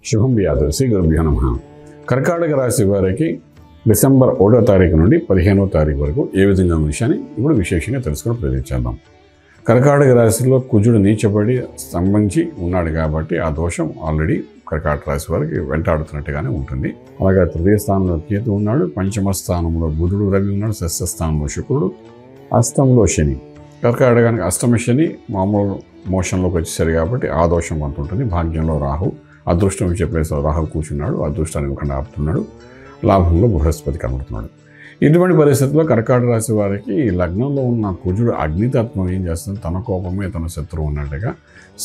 శుభం వ్యాధు శ్రీ గురుభ్యో నమః. కర్కాటక రాశి వారికి డిసెంబర్ 1వ తారీఖు నుండి 15వ తారీఖు వరకు ఏ విధంగా ఉన్న విషయాన్ని ఇప్పుడు విశేషంగా తెలుసుకుని ప్రయత్నించేద్దాం. కర్కాటక రాశిలో కుజుడు నీచబడి స్తంభించి ఉన్నాడు కాబట్టి ఆ దోషం ఆల్రెడీ కర్కాటక రాశి వారికి వెంటాడుతున్నట్టుగానే ఉంటుంది. అలాగే తృతీయ స్థానంలో కేతు ఉన్నాడు, పంచమ స్థానంలో బుధుడు, రవి ఉన్నాడు, షష్ఠ స్థానంలో శుక్రుడు, అష్టంలో శని. కర్కాటకానికి అష్టమ శని మామూలు మోషన్లోకి వచ్చేసరి కాబట్టి ఆ దోషం కొంత ఉంటుంది. భాగ్యంలో రాహు, అదృష్టం ఇచ్చే ప్లేస్లో రాహు కూర్చున్నాడు, అదృష్టాన్ని ఇవ్వకుండా ఆపుతున్నాడు. లాభంలో బృహస్పతి కనబడుతున్నాడు. ఇటువంటి పరిస్థితుల్లో కర్కాటక రాశి వారికి ఈ లగ్నంలో ఉన్న కుజుడు అగ్నితత్వం ఏం చేస్తుంది, తన కోపమే తన శత్రువు ఉన్నట్టుగా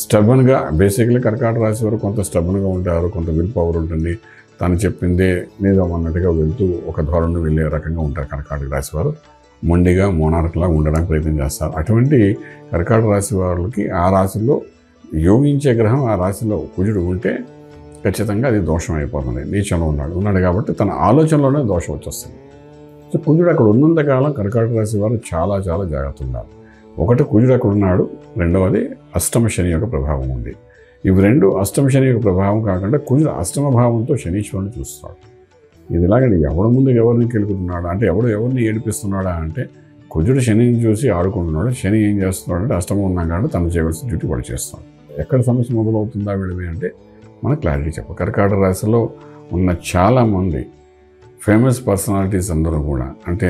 స్టబన్గా, బేసిక్లీ కర్కాటక రాశి వారు కొంత స్టబన్గా ఉంటారు, కొంత విల్ పవర్ ఉంటుంది, తను చెప్పిందే నిజం అన్నట్టుగా వెళ్తూ ఒక ధోరణి వెళ్ళే రకంగా ఉంటారు. కర్కాటక రాశి వారు మొండిగా మోనార్క్లా ఉండడానికి ప్రయత్నం చేస్తారు. అటువంటి కర్కాటక రాశి వారికి ఆ రాశిలో యోగించే గ్రహం ఆ రాశిలో కుజుడు ఉంటే ఖచ్చితంగా అది దోషం అయిపోతుంది. నీచంలో ఉన్నాడు కాబట్టి తన ఆలోచనలోనే దోషం వచ్చేస్తుంది. సో కుజుడు అక్కడ ఉన్నంతకాలం కర్కాటక రాశి వారు చాలా చాలా జాగ్రత్త ఉండాలి. ఒకటి కుజుడు అక్కడ ఉన్నాడు, రెండవది అష్టమ శని యొక్క ప్రభావం ఉంది. ఇవి రెండు, అష్టమ శని యొక్క ప్రభావం కాకుండా కుజుడు అష్టమ భావంతో శనీశ్వరుని చూస్తున్నాడు. ఇది ఇలాగండి, ఎవరి ముందు ఎవరిని కెలుకుతున్నాడా అంటే ఎవరిని ఏడిపిస్తున్నాడా అంటే కుజుడు శనిని చూసి ఆడుకుంటున్నాడు. శని ఏం చేస్తున్నాడు అంటే అష్టమం ఉన్నాం కాబట్టి తను చేయవలసిన డ్యూటీ వాడు చేస్తున్నాడు. ఎక్కడ సమస్య మొదలవుతుందా వీడివి అంటే మనకు క్లారిటీ చెప్పాలి. కర్కాటక రాశిలో ఉన్న చాలామంది ఫేమస్ పర్సనాలిటీస్ అందరూ కూడా, అంటే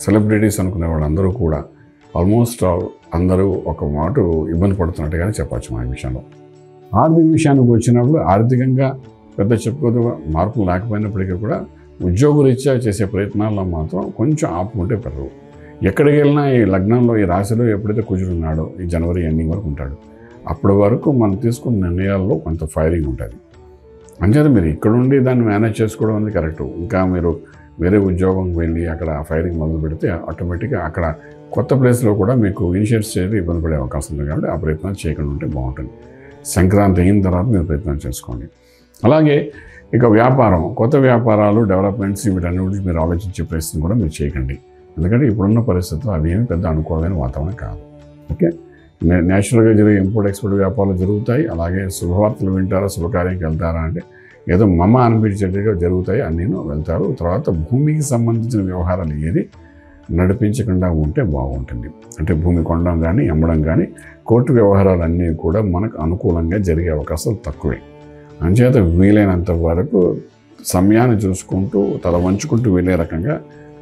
సెలబ్రిటీస్ అనుకునే వాళ్ళందరూ కూడా ఆల్మోస్ట్ అందరూ ఒక మాట ఇబ్బంది పడుతున్నట్టుగానే చెప్పచ్చు. మన విషయంలో ఆర్థిక విషయానికి వచ్చినప్పుడు ఆర్థికంగా పెద్ద చెప్పుకోదు మార్పులు లేకపోయినప్పటికీ కూడా ఉద్యోగరీత్యా చేసే ప్రయత్నాల్లో మాత్రం కొంచెం ఆపుకుంటే పెరగవు. ఎక్కడికి వెళ్ళినా ఈ లగ్నంలో ఈ రాశిలో ఎప్పుడైతే కుజుడు ఉన్నాడో ఈ జనవరి ఎండింగ్ వరకు ఉంటాడు. అప్పటి వరకు మనం తీసుకున్న నిర్ణయాల్లో కొంత ఫైరింగ్ ఉంటుంది. అంచేత మీరు ఇక్కడుండి దాన్ని మేనేజ్ చేసుకోవడం అనేది కరెక్ట్. ఇంకా మీరు వేరే ఉద్యోగంకి వెళ్ళి అక్కడ ఫైరింగ్ మొదలు పెడితే ఆటోమేటిక్గా అక్కడ కొత్త ప్లేస్లో కూడా మీకు ఇనిషియేట్ చేయడం ఇబ్బంది పడే అవకాశం ఉంది. కాబట్టి ఆ ప్రయత్నం చేయకుండా ఉంటే బాగుంటుంది. సంక్రాంతి అయిన తర్వాత మీరు ప్రయత్నం చేసుకోండి. అలాగే ఇక వ్యాపారం, కొత్త వ్యాపారాలు, డెవలప్మెంట్స్ వీటన్నిటి మీరు ఆలోచించే ప్రయత్నం కూడా మీరు చేయకండి. ఎందుకంటే ఇప్పుడున్న పరిస్థితుల్లో అవి ఏమి పెద్ద అనుకూలమైన వాతావరణం కాదు. ఓకే, నేచురల్గా జరిగే ఇంపోర్ట్ ఎక్స్పోర్ట్ వ్యాపారాలు జరుగుతాయి. అలాగే శుభవార్తలు వింటారా, శుభకార్యానికి వెళ్తారా అంటే ఏదో మమ్మ అనిపించేట్టుగా జరుగుతాయి, అన్నీ వెళ్తారు. తర్వాత భూమికి సంబంధించిన వ్యవహారాలు ఏది నడిపించకుండా ఉంటే బాగుంటుంది. అంటే భూమి కొనడం కానీ అమ్మడం కానీ కోర్టు వ్యవహారాలన్నీ కూడా మనకు అనుకూలంగా జరిగే అవకాశాలు తక్కువే. అంచేత వీలైనంత వరకు సమయాన్ని చూసుకుంటూ తల వంచుకుంటూ వెళ్ళే రకంగా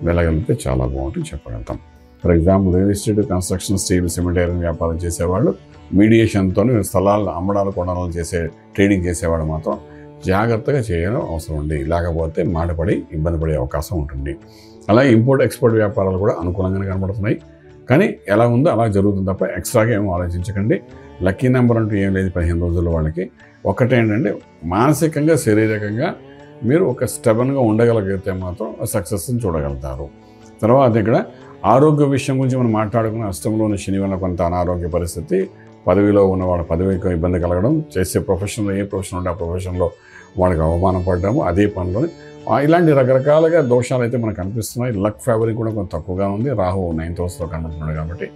వెళ్ళగలిగితే చాలా బాగుంటుంది చెప్పగలుగుతాం. For example real estate, construction, steel, cement, iron వ్యాపారం చేసేవాళ్ళు మీడియేషన్తో స్థలాలు అమ్మడాలు కొనడాలు ట్రేడింగ్ చేసేవాళ్ళు మాత్రం జాగ్రత్తగా చేయడం అవసరం ఉంది. లేకపోతే మాటపడి ఇబ్బంది పడే అవకాశం ఉంటుంది. అలాగే ఇంపోర్ట్ ఎక్స్పోర్ట్ వ్యాపారాలు కూడా అనుకూలంగానే కనబడుతున్నాయి. కానీ ఎలా ఉందో అలా జరుగుతుంది తప్ప ఎక్స్ట్రాగా ఏమో ఆలోచించకండి. లక్కీ నెంబర్ అంటూ ఏం లేదు 15 రోజుల వాళ్ళకి. ఒకటేంటంటే మానసికంగా శారీరకంగా మీరు ఒక స్టెబన్గా ఉండగలిగితే మాత్రం సక్సెస్ని చూడగలుగుతారు. తర్వాత ఇక్కడ ఆరోగ్య విషయం గురించి మనం మాట్లాడుకున్న అష్టంలోని శని వల్ల కొంత అనారోగ్య పరిస్థితి, పదవిలో ఉన్న వాళ్ళ పదవికి ఇబ్బంది కలగడం, చేసే ప్రొఫెషన్లో ఏ ప్రొఫెషన్ ఉంటే ఆ ప్రొఫెషన్లో వాళ్ళకి అవమానం పడడము, అదే పనిలో ఇలాంటి రకరకాలుగా దోషాలు అయితే మనకు కనిపిస్తున్నాయి. లక్ ఫేవరింగ్ కూడా కొంత తక్కువగా ఉంది. రాహు 9th హౌస్లో కనబడుతున్నాడు కాబట్టి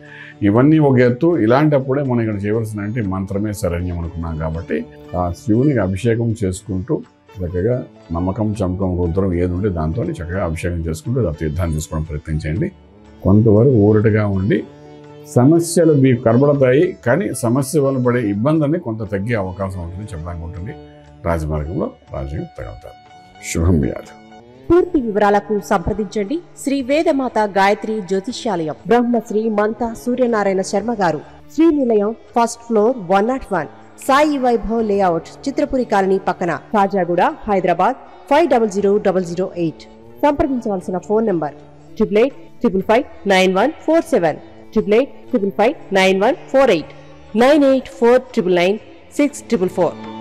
ఇవన్నీ ఒక ఎత్తు. ఇలాంటప్పుడే మనం ఇక్కడ చేయవలసిన అంటే మంత్రమే శరణ్యం అనుకున్నాం కాబట్టి ఆ శివునికి అభిషేకం చేసుకుంటూ చక్కగా నమ్మకం, చమకం, రుద్రం ఏది ఉంటే దాంతో చక్కగా అభిషేకం చేసుకుంటూ తీర్థాన్ని తీసుకోవడం ప్రయత్నం చేయండి. కొంతవరకు ఊరటగా ఉండి సమస్యలు మీకు కనబడతాయి, కానీ సమస్య వల్ల పడే ఇబ్బందిని కొంత తగ్గే అవకాశం ఉంటుంది చెప్పడానికి ఉంటుంది. రాజమార్గంలో రాజకీయం తగలుతారు. శుభం వ్యాధి. పూర్తి వివరాలకు సంప్రదించండి శ్రీ వేదమాత గాయత్రి జ్యోతిష్యాలయం, బ్రహ్మశ్రీ మంతా సూర్యనారాయణ శర్మ గారు, Srinilayam, first floor, 101, Sai Vaibhav layout, Chitrapuri colony పక్కన, కాజాగూడ, హైదరాబాద్ 500008. సంప్రదించవలసిన ఫోన్ నంబర్ 8855559147, 8855559148, 9849996644.